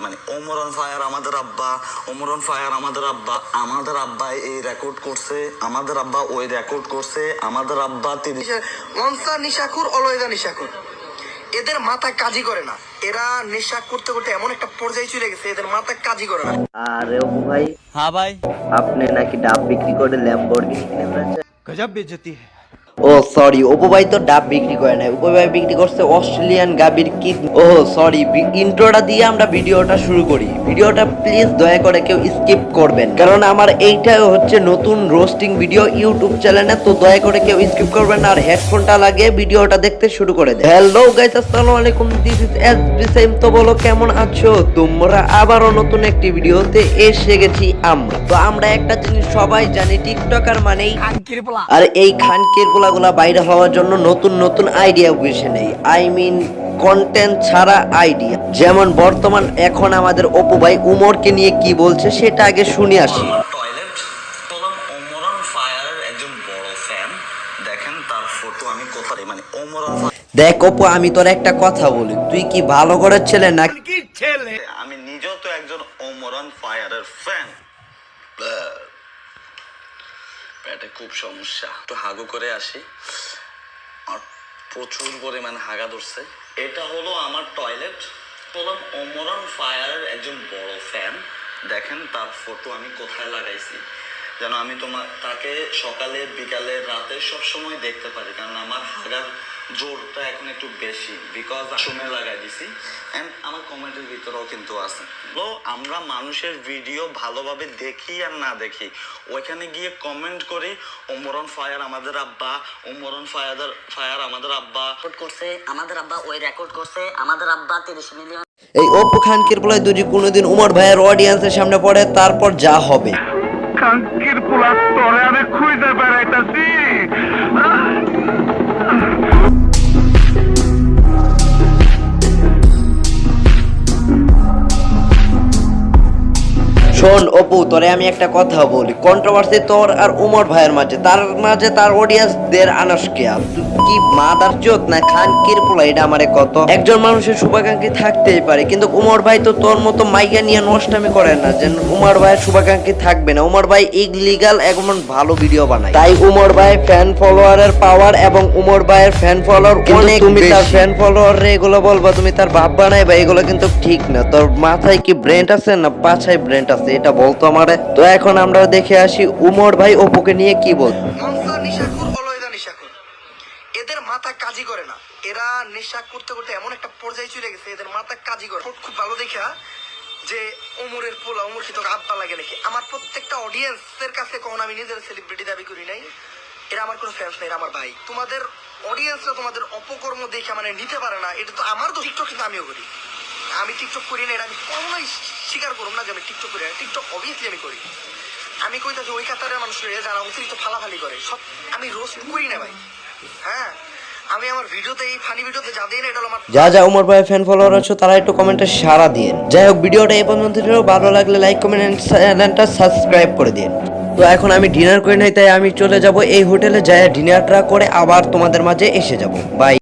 মানে ওমরন ফায়ার আমাদের আব্বা, ওমরন ফায়ার আমাদের আব্বা, আমাদের আব্বা এই রেকর্ড করছে, আমাদের আব্বা ওই রেকর্ড করছে, আমাদের আব্বা মনসা নিশাকুর অলয়দা নিশাকুর এদের মাথা কাজই করে না। এরা নেশা করতে করতে এমন একটা পর্যায়ে চলে গেছে এদের মাথা কাজই করে না। আরে অপু ভাই, हाँ भाई, আপনি নাকি ডাব বিক্রি করে ল্যাম্বরগিনি কিনে ফেলেছেন? गजब बेइज्जती है। ও সরি, অপু ভাই তো ডাব বিক্রি করে নাই, অপু ভাই বিক্রি করছে অস্ট্রেলিয়ান গাবির কি। ও সরি, ইন্ট্রোটা দিয়ে আমরা ভিডিওটা শুরু করি। ভিডিওটা প্লিজ দয়া করে কেউ স্কিপ করবেন, কারণ আমার এইটাই হচ্ছে নতুন রোস্টিং ভিডিও ইউটিউব চ্যানেলে, তো দয়া করে কেউ স্কিপ করবেন না আর হেডফোনটা লাগিয়ে ভিডিওটা দেখতে শুরু করে দেন। হ্যালো গাইস, আসসালামু আলাইকুম, দিস ইজ এসবি সাইম। তো বলো কেমন আছো তোমরা? আবারও নতুন একটি ভিডিওতে এসে গেছি আমরা। তো আমরা একটা জিনিস সবাই জানি, টিকটকার মানেই আর এই খানকির পোলাগুলা বাইরে হওয়ার জন্য নতুন নতুন আইডিয়া বেছে নেই। আই মিন কন্টেন্ট ছাড়া আইডিয়া। যেমন বর্তমান এখন আমাদের অপু ভাই উমরকে নিয়ে কি বলছে সেটা আগে শুনে আসি। টয়লেট বললাম ওমরন ফায়ারের একজন বড় ফ্যান। দেখেন তার ফটো আমি কোথায়, মানে ওমরন দেখ অপু, আমি তোর একটা কথা বলি, তুই কি ভালো করে ছেলে নাকি? আমি নিজেও তো একজন ওমরন ফায়ারের ফ্যান। পেটে খুব সমস্যা, একটু হাগু করে আসি, আর প্রচুর পরিমাণে হাগা ধরছে। এটা হলো আমার টয়লেট। বললাম ওমরন ফায়ারের একজন বড় ফ্যান। দেখেন তার ফটো আমি কোথায় লাগাইছি, যেন আমি তাকে সকালে বিকালে রাতে সব সময় দেখতে পারি, কারণ আমার হাগার জোরটা এখন একটু বেশি, বিকজ আসলে লাগাই দিছি। এন্ড আমার কমেন্টের ভিতরেও কিন্তু আছে। তো আমরা মানুষের ভিডিও ভালোভাবে দেখি আর না দেখি, ওইখানে গিয়ে কমেন্ট করি ওমরন ফায়ার আমাদের আব্বা, ওমরন ফায়ার আমাদের আব্বা রেকর্ড করছে, আমাদের আব্বা ওই রেকর্ড করছে, আমাদের আব্বা 30 মিলিয়ন। এই অপু খানকির পোলায় যদি কোনোদিন উমর ভাইয়ের অডিয়েন্সের সামনে পড়ে, তারপর যা হবে। খানকির পোলা তোরে আমি খুঁজে বেড়াইতাছি। শোন অপু, তোরে আমি একটা কথা বলি, কন্ট্রোভার্সি তোর আর উমর ভাইয়ের মাঝে, তার মাঝে তার অডিয়েন্সদের আনাস কেয়া। তুই কি মাদার চোদ না খানকির পোলা? এটা আমারে কত, একজন মানুষের শুভাকাঙ্ক্ষী থাকতেই পারে, কিন্তু উমর ভাই তো তোর মতো মাইয়া নিয়ে নষ্টামি করে না যে উমর ভাইয়ের শুভাকাঙ্ক্ষী থাকবে না। উমর ভাই ইলিগাল এমন ভালো ভিডিও বানায়, তাই উমর ভাই ফ্যান ফলোয়ারের পাওয়ার এবং উমর ভাইয়ের ফ্যান ফলোয়ার অনেক। তুমি তার ফ্যান ফলোয়ার রে এগুলো বলবা তুমি তার বাপ বানাই বা, এগুলো কিন্তু ঠিক না। তোর মাথায় কি ব্রেন আছে না পাছায় ব্রেন আছে, এটা বলতো আমারে। তো এখন আমরা দেখে আসি উমর ভাই অপুকে নিয়ে কি বল। মনসা নিশাকুর অলয়দা নিশাকুর এদের মাথা কাজই করে না। এরা নেশা করতে করতে এমন একটা পর্যায়ে চলে গেছে এদের মাথা কাজই করে। খুব ভালো দেখা যে ওমরের পোলা, ওমর কি তোকে আব্বা লাগে নাকি? আমার প্রত্যেকটা অডিয়েন্সের কাছে কখন আমি নিজের সেলিব্রিটি দাবি করি নাই। এরা আমার কোনো ফ্যান্স নেই, এরা আমার ভাই। তোমাদের অডিয়েন্সরা তোমাদের অপকর্ম দেখে মানে নিতে পারে না, এটা তো আমার তো। টিকটক কিন্তু আমিও করি, আমি টিকটক করি না, এটা আমি কখনোই স্বীকার করব না যে আমি টিকটক করি। টিকটক অবভিয়াসলি আমি করি। আমি কইতাছি ওই কাতারের মানুষের যারা অতিরিক্ত ফালাফালি করে সব আমি রোস্ট করি না ভাই। হ্যাঁ, আমি আমার ভিডিওতে এই ফানি ভিডিওতে যা দিই না, এটা হলো আমার যা যা উমর ভাই ফ্যান ফলোয়ার আছো তারা একটু কমেন্টে সাড়া দিন। যাই হোক, ভিডিওটা এই পর্যন্ত ছিল, ভালো লাগলে লাইক কমেন্ট এন্ড চ্যানেলটা সাবস্ক্রাইব করে দিন। তো এখন আমি ডিনার করে নাই, তাই আমি চলে যাব এই হোটেলে, যাই ডিনারটা করে আবার তোমাদের মাঝে এসে যাব। বাই।